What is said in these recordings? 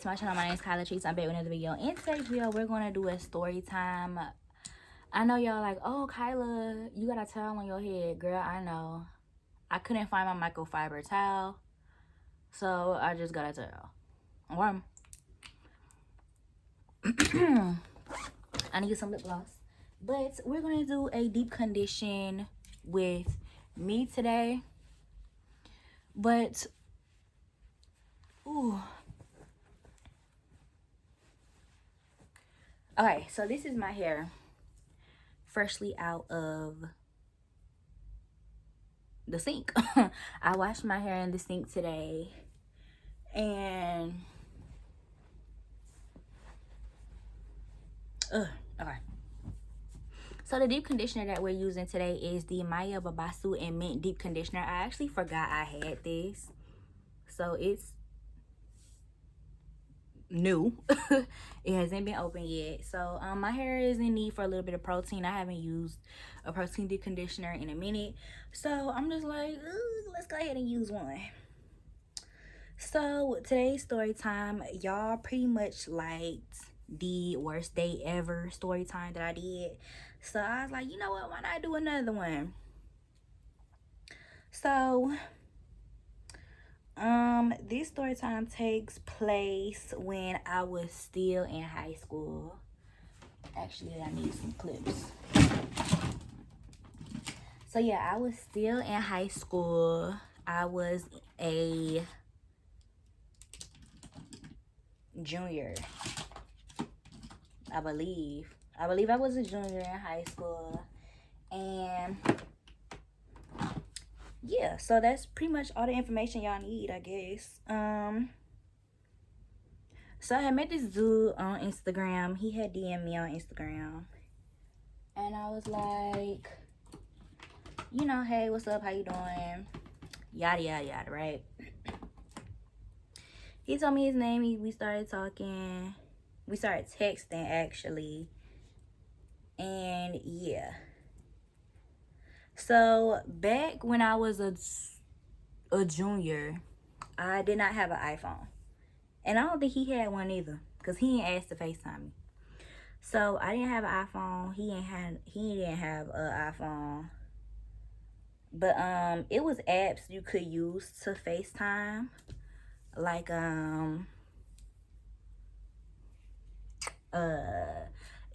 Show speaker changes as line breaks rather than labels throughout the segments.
to my channel. My name is Kyla Treats. I'm back with another video. In today's video, we're going to do a story time. I know y'all like, oh, Kyla, you got a towel on your head. Girl, I know. I couldn't find my microfiber towel, so I just got a towel. Warm. I need some lip gloss. But we're going to do a deep condition with me today. But, ooh. Okay, so this is my hair freshly out of the sink. I washed my hair in the sink today, and okay. So the deep conditioner that we're using today is the Maya Babasu and Mint Deep Conditioner. I actually forgot I had this, so it's new. It hasn't been opened yet. So my hair is in need for a little bit of protein. I haven't used a protein deep conditioner in a minute, so I'm just like, let's go ahead and use one. So today's story time, y'all pretty much liked the worst day ever story time that I did, so I was like, you know what, why not do another one? So this story time takes place when I was still in high school. Actually, I need some clips. So yeah, I was still in high school. I was a junior, I believe I was a junior in high school. And yeah, so that's pretty much all the information y'all need, I guess. So I had met this dude on Instagram. He had DM'd me on Instagram, and I was like, you know, hey, what's up, how you doing, yada yada yada, right? He told me his name. We started talking. We started texting, actually. And yeah. So back when I was a junior, I did not have an iPhone. And I don't think he had one either, because he didn't ask to FaceTime me. So I didn't have an iPhone. He didn't have an iPhone. But it was apps you could use to FaceTime. Like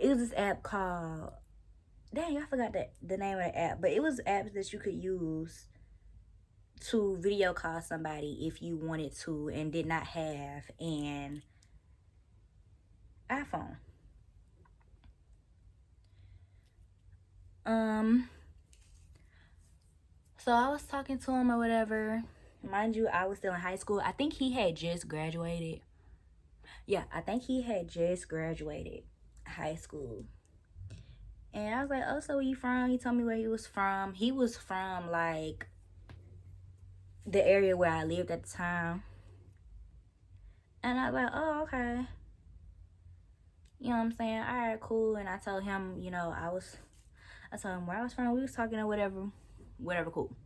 it was this app called, dang, I forgot the name of the app, but it was apps that you could use to video call somebody if you wanted to and did not have an iPhone. So I was talking to him or whatever. Mind you, I was still in high school. I think he had just graduated. Yeah, I think he had just graduated high school. And I was like, oh, so where you from? He told me where he was from. He was from, like, the area where I lived at the time. And I was like, oh, okay. You know what I'm saying? All right, cool. And I told him, you know, I told him where I was from. We was talking or whatever, cool.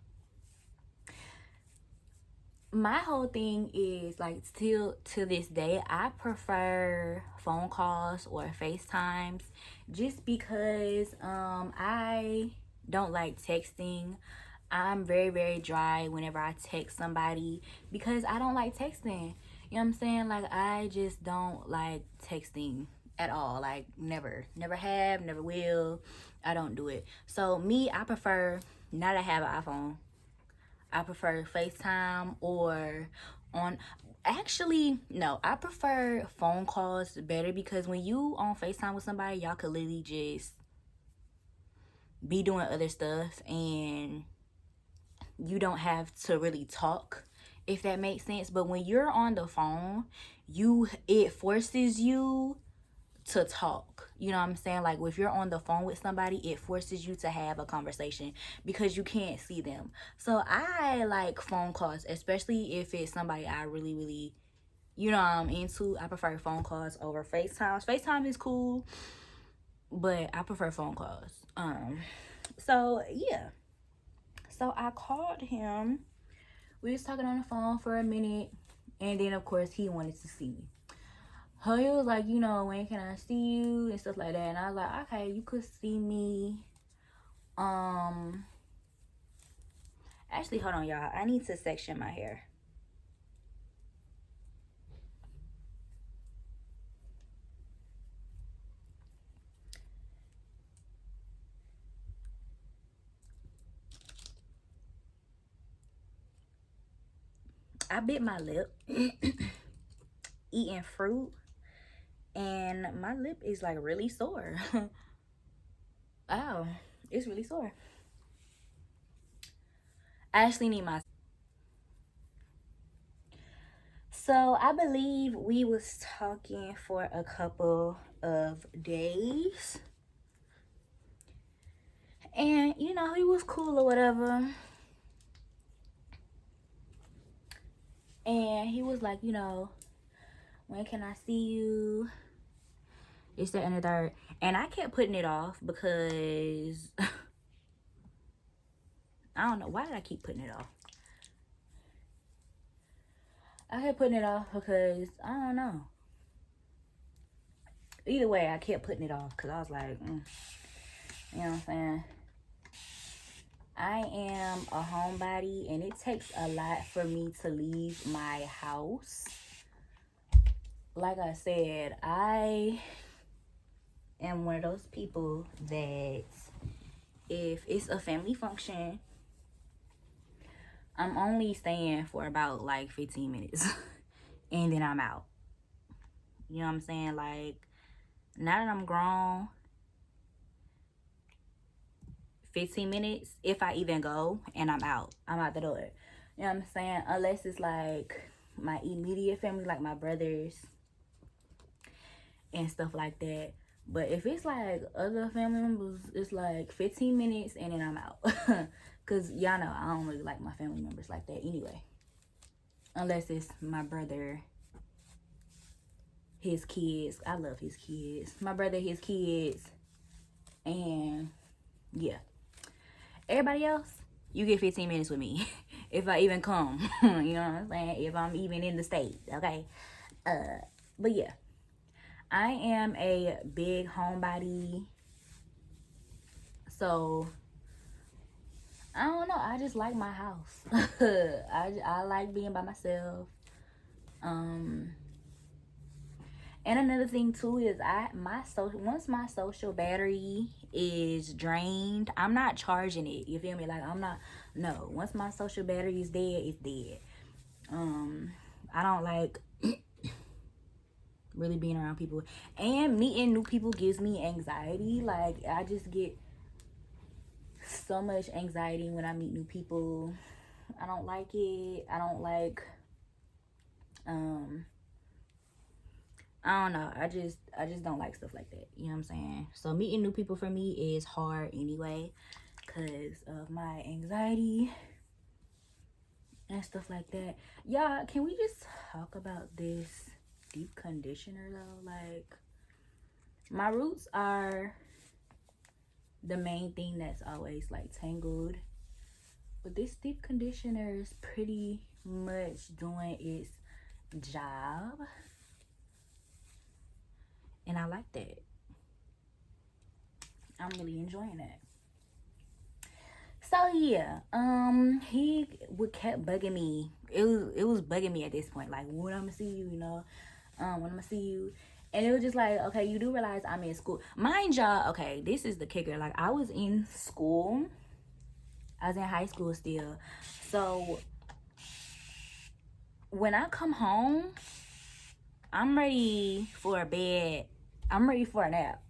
My whole thing is, like, still to this day, I prefer phone calls or FaceTimes, just because I don't like texting. I'm very, very dry whenever I text somebody, because I don't like texting. You know what I'm saying? Like, I just don't like texting at all. Like, never have, never will. I don't do it. So me, I prefer not to have an iPhone. I prefer FaceTime or actually, no, I prefer phone calls better, because when you on FaceTime with somebody, y'all could literally just be doing other stuff and you don't have to really talk, if that makes sense. But when you're on the phone, it forces you to talk. You know what I'm saying? Like, if you're on the phone with somebody, it forces you to have a conversation because you can't see them. So I like phone calls, especially if it's somebody I really, really, you know, I'm into. I prefer phone calls over FaceTime. FaceTime is cool, but I prefer phone calls. So yeah. So I called him. We was talking on the phone for a minute, and then of course he wanted to see me. So he was like, you know, when can I see you and stuff like that. And I was like, okay, you could see me. Actually, hold on, y'all. I need to section my hair. I bit my lip eating fruit, and my lip is like really sore. Oh, it's really sore. I actually need my... So I believe we was talking for a couple of days, and you know, he was cool or whatever. And he was like, you know, when can I see you? It's that and the third. And I kept putting it off because I don't know. Why did I keep putting it off? I kept putting it off because I don't know. Either way, I kept putting it off because I was like, you know what I'm saying? I am a homebody, and it takes a lot for me to leave my house. Like I said, I am one of those people that if it's a family function, I'm only staying for about like 15 minutes and then I'm out. You know what I'm saying? Like, now that I'm grown, 15 minutes, if I even go, and I'm out. I'm out the door. You know what I'm saying? Unless it's like my immediate family, like my brothers and stuff like that. But if it's like other family members, it's like 15 minutes and then I'm out. Because y'all know I don't really like my family members like that anyway. Unless it's my brother, his kids. I love his kids. My brother, his kids. And yeah. Everybody else, you get 15 minutes with me. If I even come. You know what I'm saying? If I'm even in the state. Okay? But yeah. I am a big homebody. So I don't know. I just like my house. I like being by myself. And another thing too is once my social battery is drained, I'm not charging it. You feel me? Like no. Once my social battery is dead, it's dead. I don't like really being around people, and meeting new people gives me anxiety. Like, I just get so much anxiety when I meet new people. I don't like it. I don't like I don't know. I just don't like stuff like that. You know what I'm saying? So meeting new people for me is hard anyway because of my anxiety and stuff like that. Y'all, can we just talk about this deep conditioner though? Like, my roots are the main thing that's always like tangled. But this deep conditioner is pretty much doing its job. And I like that. I'm really enjoying that. So yeah, he kept bugging me. It was bugging me at this point. Like, when I'm gonna see you, you know, when I'm gonna see you. And it was just like, okay, you do realize I'm in school. Mind y'all, okay, this is the kicker. Like, I was in school. I was in high school still. So when I come home, I'm ready for a bed. I'm ready for a nap.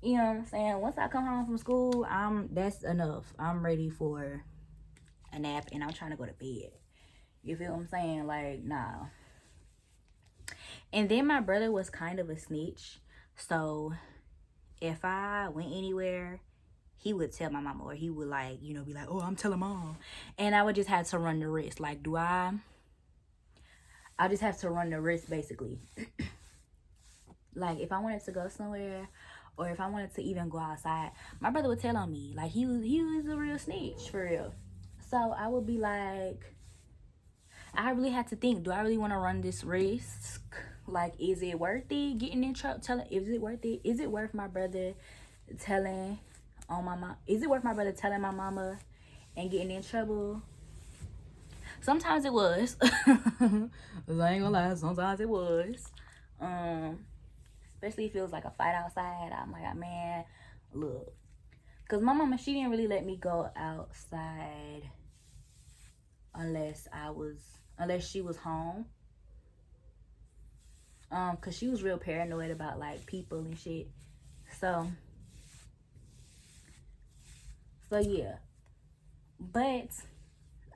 You know what I'm saying? Once I come home from school, that's enough. I'm ready for a nap and I'm trying to go to bed. You feel what I'm saying? Like, nah. And then my brother was kind of a snitch. So if I went anywhere, he would tell my mom, or he would, like, you know, be like, oh, I'm telling mom. And I would just have to run the risk. Like, I just have to run the risk, basically. Like, if I wanted to go somewhere, or if I wanted to even go outside, my brother would tell on me. Like, he was a real snitch, for real. So I would be like, I really had to think, do I really want to run this risk? like, is it worth it getting in trouble? Is it worth it? Is it worth my brother telling on my mom? Is it worth my brother telling my mama and getting in trouble? Sometimes it was. I ain't gonna lie, sometimes it was. Especially if it was like a fight outside. I'm like, man, look. Because my mama, she didn't really let me go outside unless she was home. Because she was real paranoid about, like, people and shit. So yeah. But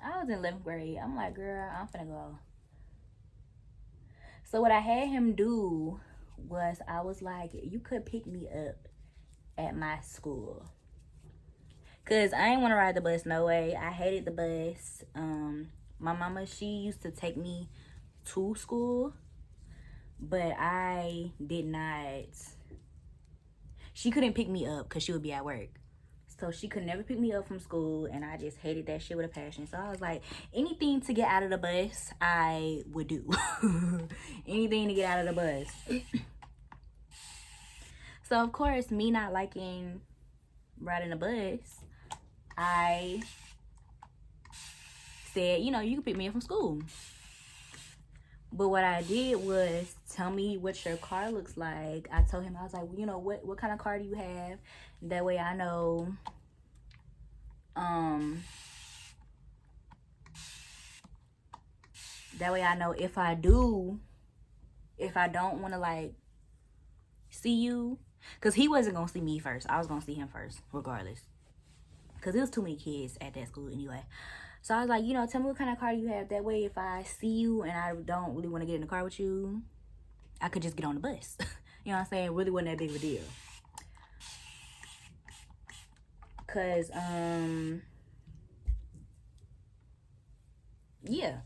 I was in 11th grade. I'm like, girl, I'm finna go. So what I had him do was, I was like, you could pick me up at my school. Because I ain't want to ride the bus, no way. I hated the bus. My mama, she used to take me to school, but I did not. She couldn't pick me up because she would be at work. So she could never pick me up from school, and I just hated that shit with a passion. So I was like, anything to get out of the bus, I would do. Anything to get out of the bus. So, of course, me not liking riding the bus, I said, you can pick me up from school. But what I did was, tell me what your car looks like. I told him, I was like, what kind of car do you have? That way I know, if I don't want to, like, see you. Because he wasn't going to see me first. I was going to see him first, regardless. Because there was too many kids at that school anyway. So I was like, tell me what kind of car you have. That way, if I see you and I don't really want to get in the car with you, I could just get on the bus. You know what I'm saying? It really wasn't that big of a deal. Because, yeah.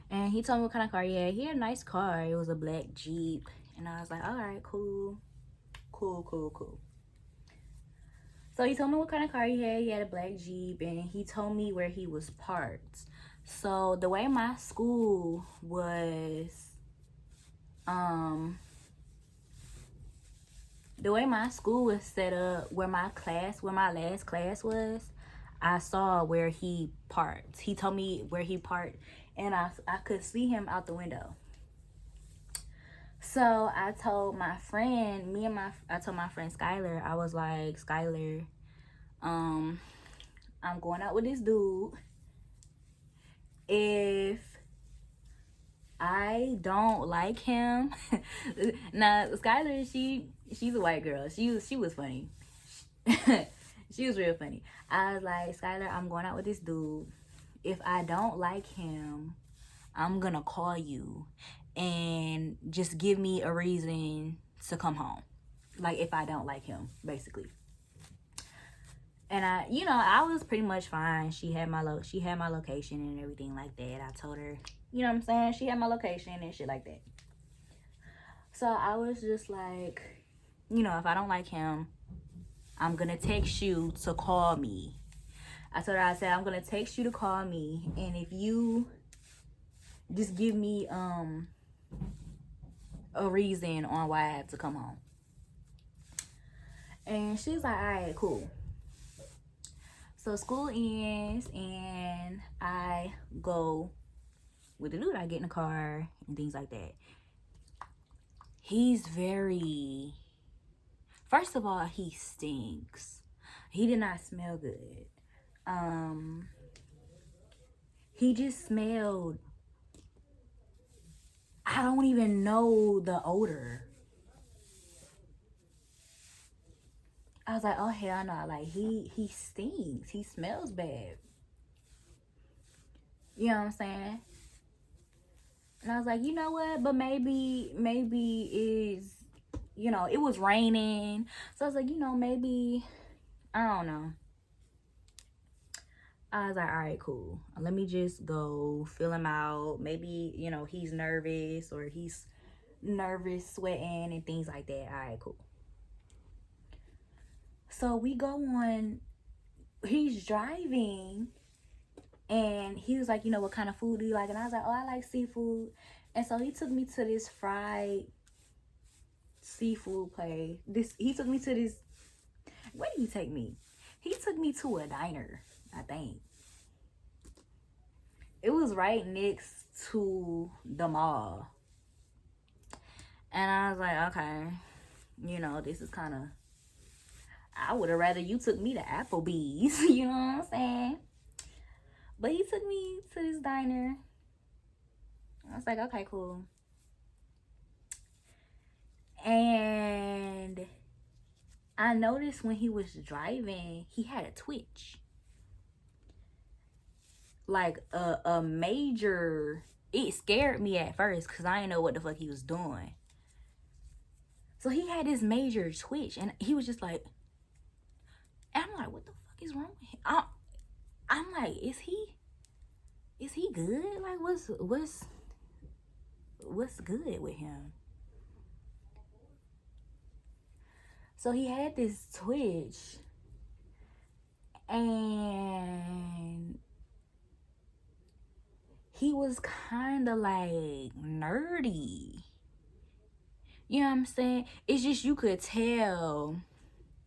And he told me what kind of car he had. He had a nice car. It was a black Jeep. And I was like, all right, cool. Cool. So he told me what kind of car he had. He had a black Jeep, and he told me where he was parked. So the way my school was, set up, where my last class was, I saw where he parked. He told me where he parked, and I could see him out the window. So I told my friend, I told my friend Skylar, I was like, Skylar, I'm going out with this dude. If I don't like him, now Skylar, she's a white girl. She was funny. She was real funny. I was like, Skylar, I'm going out with this dude. If I don't like him, I'm gonna call you and just give me a reason to come home. Like, if I don't like him, basically. And I was pretty much fine. She had my location and everything like that. I told her, you know what I'm saying? She had my location and shit like that. So I was just like, if I don't like him, I'm gonna text you to call me. I told her, I said, I'm gonna text you to call me, and if you just give me a reason on why I have to come home. And she was like, all right, cool. So school ends, and I go with the dude. I get in the car and things like that. He's first of all, he stinks. He did not smell good. He just smelled, I don't even know the odor. I was like, oh hell no, like he stinks. He smells bad. You know what I'm saying? And I was like, you know what? But maybe is, it was raining. So I was like, maybe, I don't know. I was like, all right, cool. Let me just go feel him out. Maybe, he's nervous, or he's nervous, sweating and things like that. All right, cool. So we go on, he's driving, and he was like, what kind of food do you like? And I was like, oh, I like seafood. And so he took me to this fried seafood place. He took me to this. Where did he take me? He took me to a diner, I think. It was right next to the mall. And I was like, okay, you know, this is kind of, I would have rather you took me to Applebee's, you know what I'm saying? But he took me to this diner. I was like, okay, cool. And I noticed when he was driving, he had a twitch. Like a major, it scared me at first because I didn't know what the fuck he was doing. So he had this major twitch and he was just like, and I'm like, what the fuck is wrong with him? I'm like, is he good? Like, what's good with him? So he had this twitch, and he was kind of like nerdy. You know what I'm saying? It's just you could tell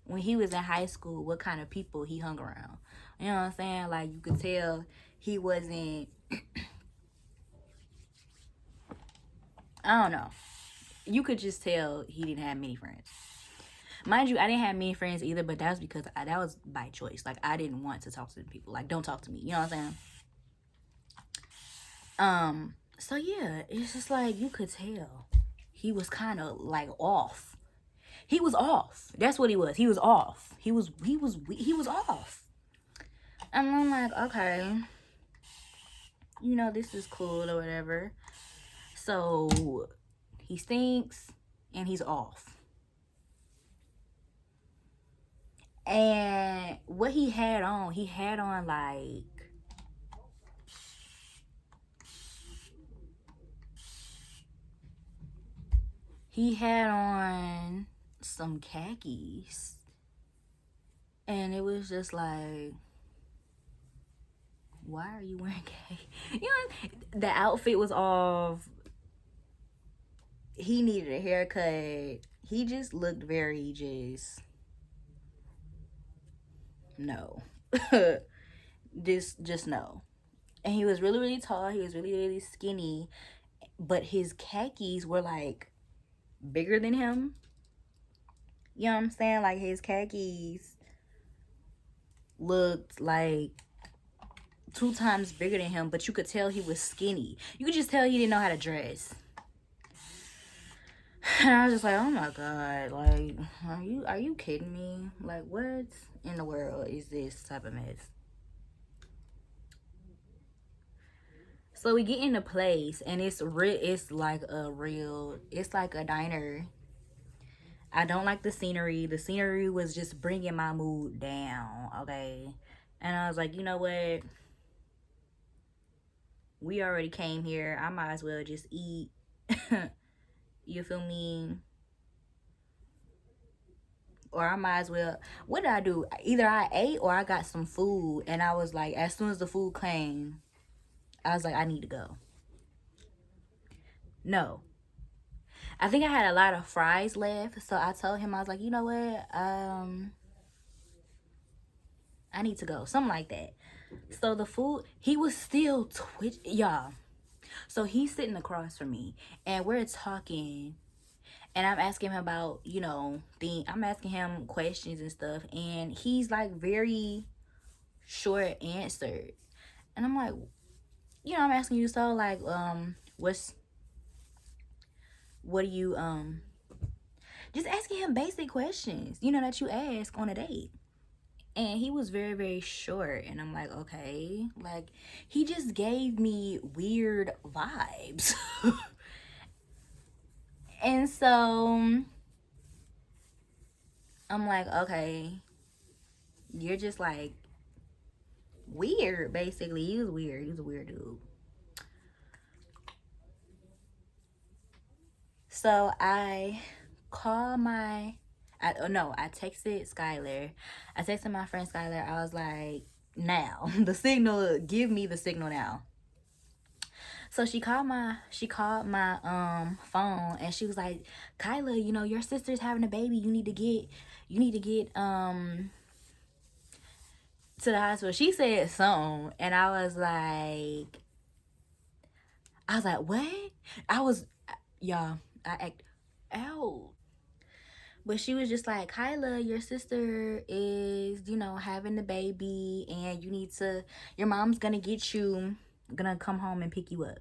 when he was in high school what kind of people he hung around. You know what I'm saying? Like, you could tell he wasn't, I don't know. You could just tell he didn't have many friends. Mind you, I didn't have many friends either, but that was because that was by choice. Like, I didn't want to talk to people. Like, don't talk to me. You know what I'm saying? So yeah, it's just like you could tell he was kind of like off. He was off. That's what he was. He was off. He was off. And I'm like, okay, you know, this is cool or whatever. So he stinks and he's off. And what he had on like, he had on some khakis. And it was just like, why are you wearing khakis? You know, the outfit was off. He needed a haircut. He just looked very just, no. just no. And he was really, really tall. He was really, really skinny. But his khakis were like bigger than him. You know what I'm saying? Like, his khakis looked like 2 times bigger than him, but you could tell he was skinny. You could just tell he didn't know how to dress. And I was just like, oh my God, like, are you kidding me? Like, what in the world is this type of mess? So we get in the place, and it's like a diner. I don't like the scenery. The scenery was just bringing my mood down, okay? And I was like, you know what? We already came here. I might as well just eat. You feel me? Or I might as well, what did I do? Either I ate or I got some food, and I was like, as soon as the food came, I was like, I need to go. No. I think I had a lot of fries left, so I told him, I was like, you know what? I need to go. Something like that. So the food, he was still y'all. So he's sitting across from me, and we're talking, and I'm asking him about, you know, I'm asking him questions and stuff, and he's like very short answered. And I'm like, you know, I'm asking you, so like, what do you, just asking him basic questions, you know, that you ask on a date. And he was very, very short. And I'm like, okay. Like, he just gave me weird vibes. And so I'm like, okay, you're just like weird, basically. He was weird. He was a weird dude. So I texted Skylar. I texted my friend Skylar. I was like, now, give me the signal now. So she called my phone, and she was like, Kyla, you know, your sister's having a baby. You need to get to the hospital. She said something, and I was like, what? I was, y'all, I act out. But she was just like, Kyla, your sister is, you know, having the baby, and your mom's gonna come home and pick you up.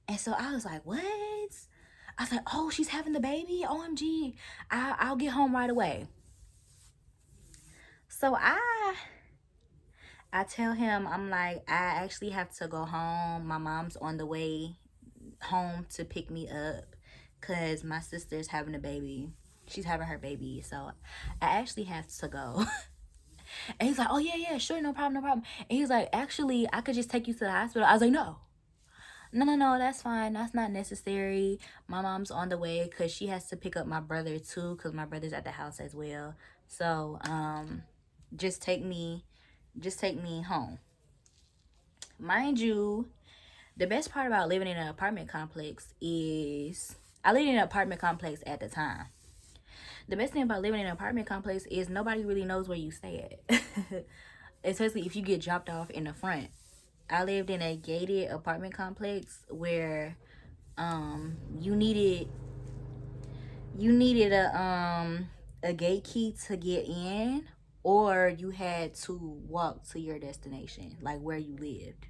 And so I was like, what? I was like, oh, she's having the baby? OMG. I'll get home right away. So I tell him, I'm like, I actually have to go home. My mom's on the way home to pick me up because my sister's having a baby. She's having her baby. So I actually have to go. And he's like, oh, yeah, sure, no problem, no problem. And he's like, actually, I could just take you to the hospital. I was like, no, that's fine. That's not necessary. My mom's on the way because she has to pick up my brother too, because my brother's at the house as well. So just take me home. Mind you, the best part about living in an apartment complex is I lived in an apartment complex at the time. The best thing about living in an apartment complex is nobody really knows where you stay at. Especially if you get dropped off in the front. I lived in a gated apartment complex where you needed a gate key to get in, or you had to walk to your destination, like where you lived,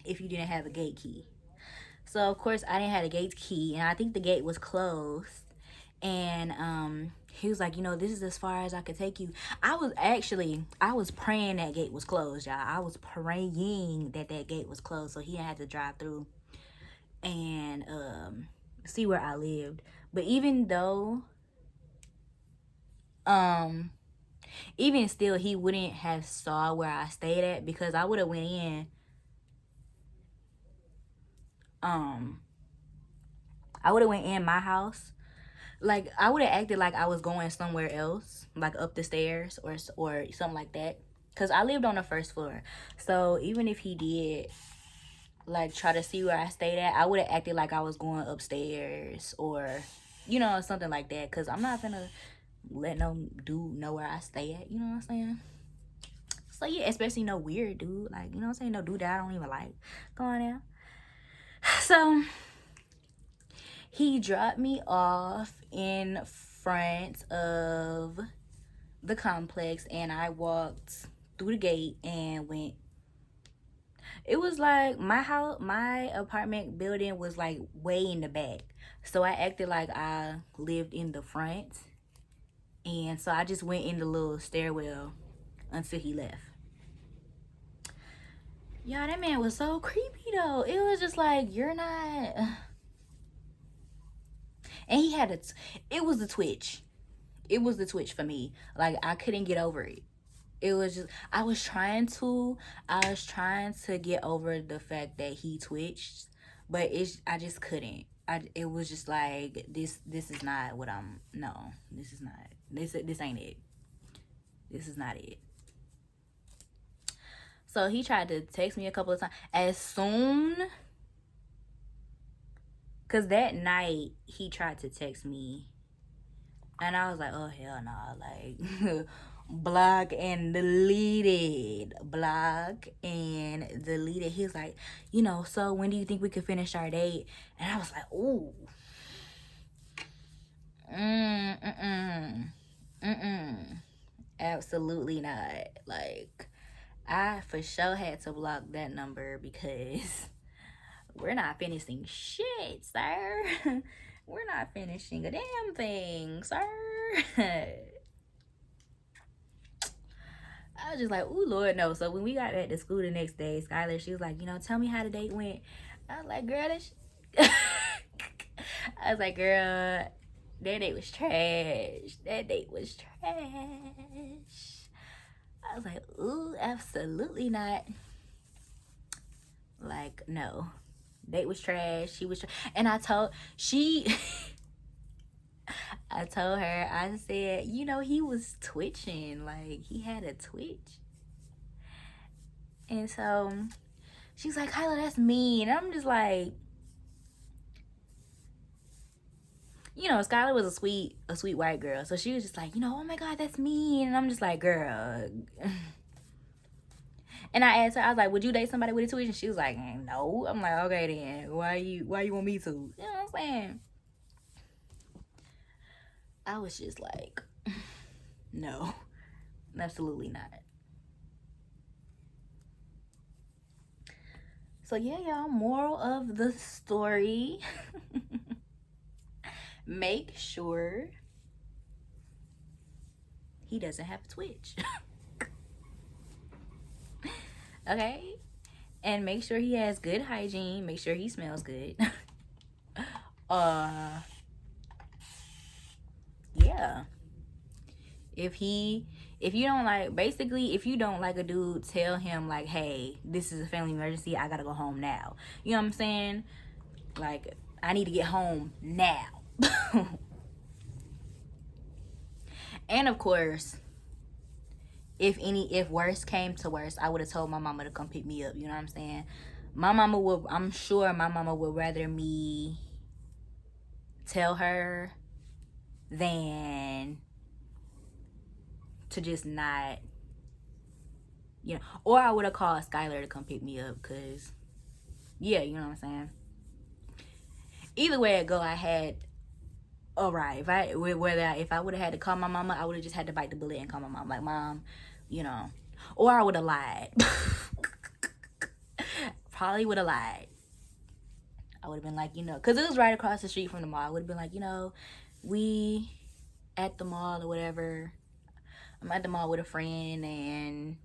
if you didn't have a gate key. So of course I didn't have a gate key, and I think the gate was closed. And he was like, you know, this is as far as I could take you. I was praying that gate was closed, y'all. I was praying that gate was closed so he didn't have to drive through and see where I lived. But even still, he wouldn't have saw where I stayed at, because I would have went in my house. Like, I would have acted like I was going somewhere else, like up the stairs or something like that, because I lived on the first floor. So even if he did like try to see where I stayed at, I would have acted like I was going upstairs or, you know, something like that, because I'm not gonna let no dude know where I stay at, you know what I'm saying? So yeah, especially no weird dude, like, you know what I'm saying, no dude that I don't even like. Go on now. So he dropped me off in front of the complex, and I walked through the gate and went. It was like my apartment building was like way in the back, so I acted like I lived in the front, and so I just went in the little stairwell until he left. Yeah, that man was so creepy though. It was just like, you're not. And he had it was the twitch. It was the twitch for me. Like, I couldn't get over it. It was just, I was trying to get over the fact that he twitched, but I just couldn't. It was just like, this is not what I'm. No, this is not. This ain't it. This is not it. So he tried to text me a couple of times. Cause that night he tried to text me, and I was like, oh hell no, like block and deleted. He was like, you know, so when do you think we could finish our date? And I was like, ooh, absolutely not. Like, I for sure had to block that number, because we're not finishing shit, sir. We're not finishing a damn thing, sir. I was just like, ooh, Lord, no. So when we got back to school the next day, Skylar, she was like, you know, tell me how the date went. I was like, girl, I was like, girl, that date was trash. That date was trash. I was like, ooh, absolutely not. Like, no. Date was trash. She was and I told her, I said, you know, he was twitching. Like, he had a twitch. And so She's like, Kyla, that's mean. And I'm just like, you know, Skylar was a sweet white girl. So she was just like, you know, oh my God, that's mean. And I'm just like, girl. And I asked her, I was like, would you date somebody with a twitch? And she was like, no. I'm like, okay then. Why you want me to? You know what I'm saying? I was just like, no, absolutely not. So yeah, y'all, moral of the story. Make sure he doesn't have a twitch. Okay? And make sure he has good hygiene. Make sure he smells good. Yeah. If you don't like, basically, if you don't like a dude, tell him like, hey, this is a family emergency. I gotta go home now. You know what I'm saying? Like, I need to get home now. And of course, if worse came to worse, I would have told my mama to come pick me up. You know what I'm saying? I'm sure my mama would rather me tell her than to just not, you know. Or I would have called Skylar to come pick me up, because, yeah, you know what I'm saying? Either way it go, I had, alright, if I would have had to call my mama, I would have just had to bite the bullet and call my mom. Like, Mom, you know. Or I would have lied. Probably would have lied. I would have been like, you know, because it was right across the street from the mall. I would have been like, you know, we at the mall or whatever. I'm at the mall with a friend, and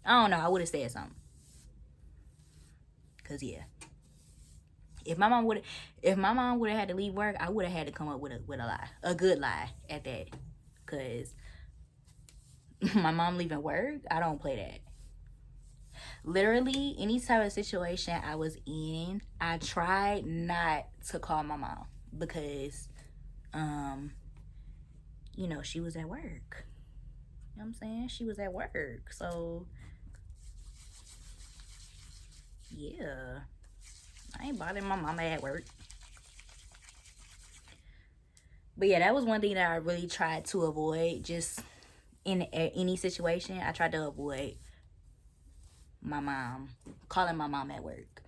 I don't know. I would have said something. Because, yeah. If my mom would have had to leave work, I would have had to come up with a lie. A good lie at that. Because my mom leaving work, I don't play that. Literally, any type of situation I was in, I tried not to call my mom. Because, you know, she was at work. You know what I'm saying? She was at work. So, yeah. I ain't bothering my mama at work. But yeah, that was one thing that I really tried to avoid. Just in any situation, I tried to avoid my mom, calling my mom at work.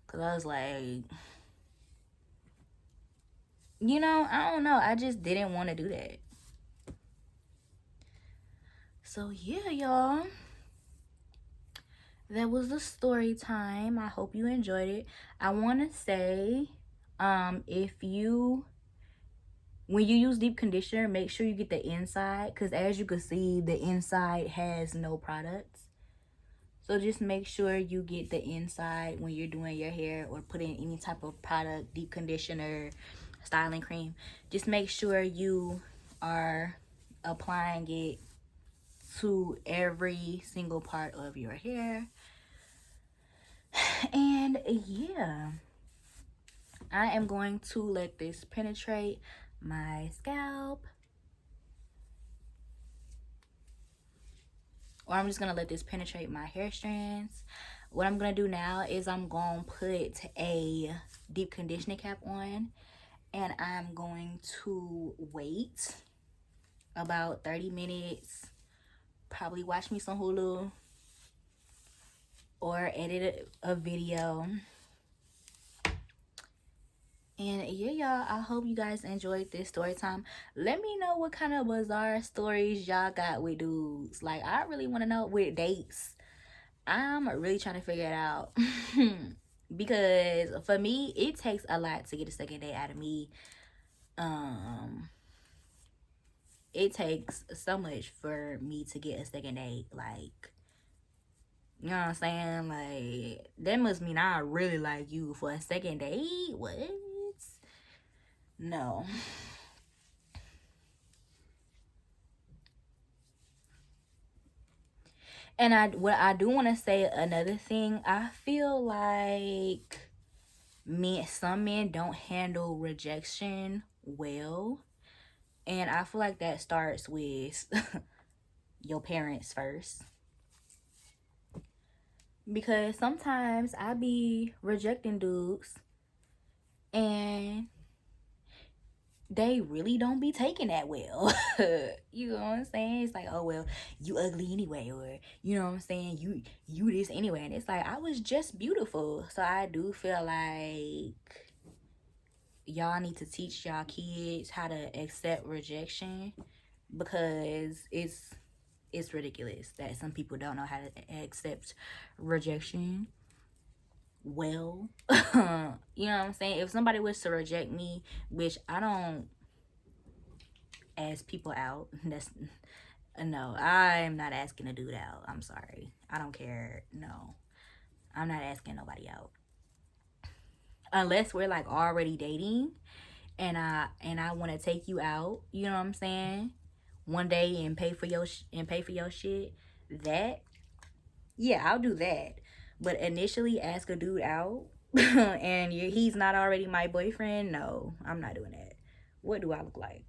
Because I was like, you know, I don't know. I just didn't want to do that. So yeah, y'all. That was the story time. I hope you enjoyed it. I want to say, when you use deep conditioner, make sure you get the inside, because as you can see, the inside has no products. So just make sure you get the inside when you're doing your hair or putting any type of product, deep conditioner, styling cream. Just make sure you are applying it to every single part of your hair. And yeah, I am going to let this penetrate my scalp. Or I'm just going to let this penetrate my hair strands. What I'm going to do now is I'm going to put a deep conditioning cap on. And I'm going to wait about 30 minutes. Probably watch me some Hulu. Or edit a video. And yeah, y'all, I hope you guys enjoyed this story time. Let me know what kind of bizarre stories y'all got with dudes. Like, I really want to know with dates. I'm really trying to figure it out. Because for me, it takes a lot to get a second date out of me. It takes so much for me to get a second date. Like, you know what I'm saying? Like, that must mean I really like you for a second date. What? No. And what I do want to say, another thing, I feel like some men don't handle rejection well. And I feel like that starts with your parents first. because sometimes I be rejecting dudes and they really don't be taking that well. You know what I'm saying? It's like, oh well, you ugly anyway, or you know what I'm saying, you this anyway. And it's like, I was just beautiful. So I do feel like y'all need to teach y'all kids how to accept rejection, because it's ridiculous that some people don't know how to accept rejection well. You know what I'm saying? If somebody was to reject me, which I don't ask people out, that's no, I'm not asking a dude out. I'm sorry, I don't care. No, I'm not asking nobody out unless we're like already dating and I want to take you out, you know what I'm saying, one day and pay for your shit. That, yeah, I'll do that. But initially ask a dude out and he's not already my boyfriend, no, I'm not doing that. What do I look like?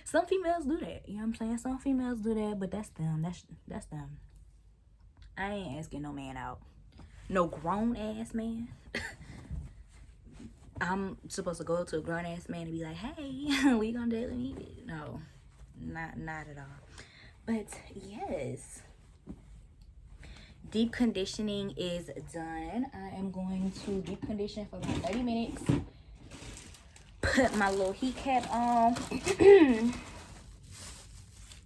Some females do that, you know what I'm saying? Some females do that, but that's them. That's them. I ain't asking no man out. No grown ass man. I'm supposed to go to a grown ass man and be like, hey, we gonna date with me? No, not at all. But yes, deep conditioning is done. I am going to deep condition for about 30 minutes. Put my little heat cap on.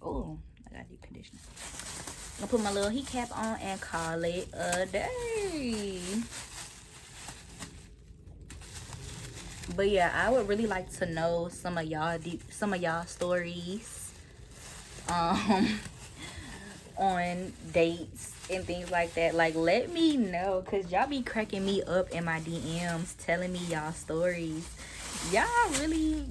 Oh, I got deep conditioning. I'm gonna put my little heat cap on and call it a day. But yeah, I would really like to know some of y'all stories on dates and things like that. Like, let me know, because y'all be cracking me up in my DMs telling me y'all stories. Y'all really,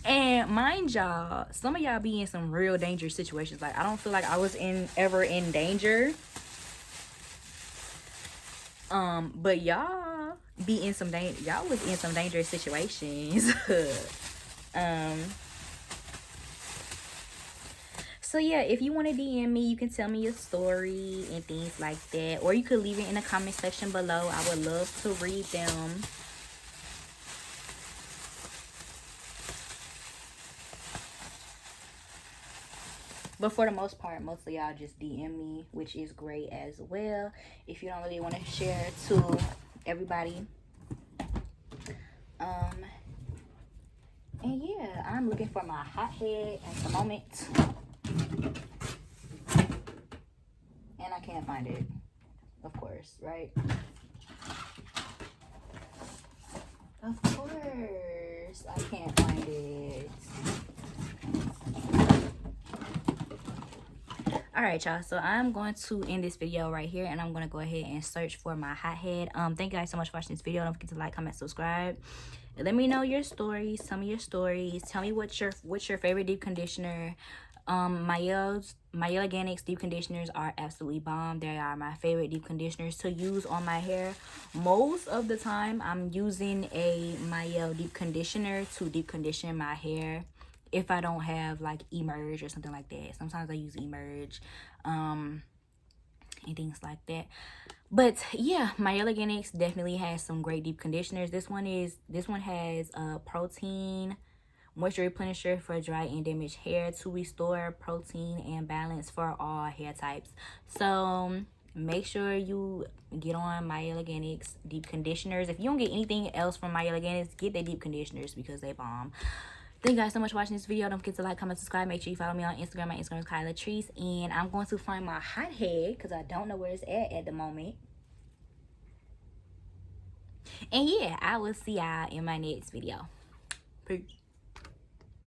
and mind y'all, some of y'all be in some real dangerous situations. Like, I don't feel like I was ever in danger, but y'all be in some y'all was in some dangerous situations. So yeah, if you want to DM me, you can tell me your story and things like that, or you could leave it in the comment section below. I would love to read them. But for the most part, most of y'all just DM me, which is great as well, if you don't really want to share to everybody. And yeah, I'm looking for my hot head at the moment, and I can't find it, of course, right? Of course I can't find it. All right, y'all, so I'm going to end this video right here, and I'm going to go ahead and search for my hot head. Thank you guys so much for watching this video. Don't forget to like, comment, subscribe. Let me know your stories. Tell me your stories. Tell me what's your favorite deep conditioner. Mielle Organics deep conditioners are absolutely bomb. They are my favorite deep conditioners to use on my hair. Most of the time I'm using a Mielle deep conditioner to deep condition my hair if I don't have like Emerge or something like that. Sometimes I use Emerge and things like that. But yeah, Mielle Organics definitely has some great deep conditioners. This one has protein moisture replenisher for dry and damaged hair to restore protein and balance for all hair types. So make sure you get on Mielle Organics deep conditioners. If you don't get anything else from Mielle Organics, get their deep conditioners because they bomb. Thank you guys so much for watching this video. Don't forget to like, comment, subscribe. Make sure you follow me on Instagram. My Instagram is Kyla Treese. And I'm going to find my hot head because I don't know where it's at the moment. And yeah, I will see y'all in my next video. Peace.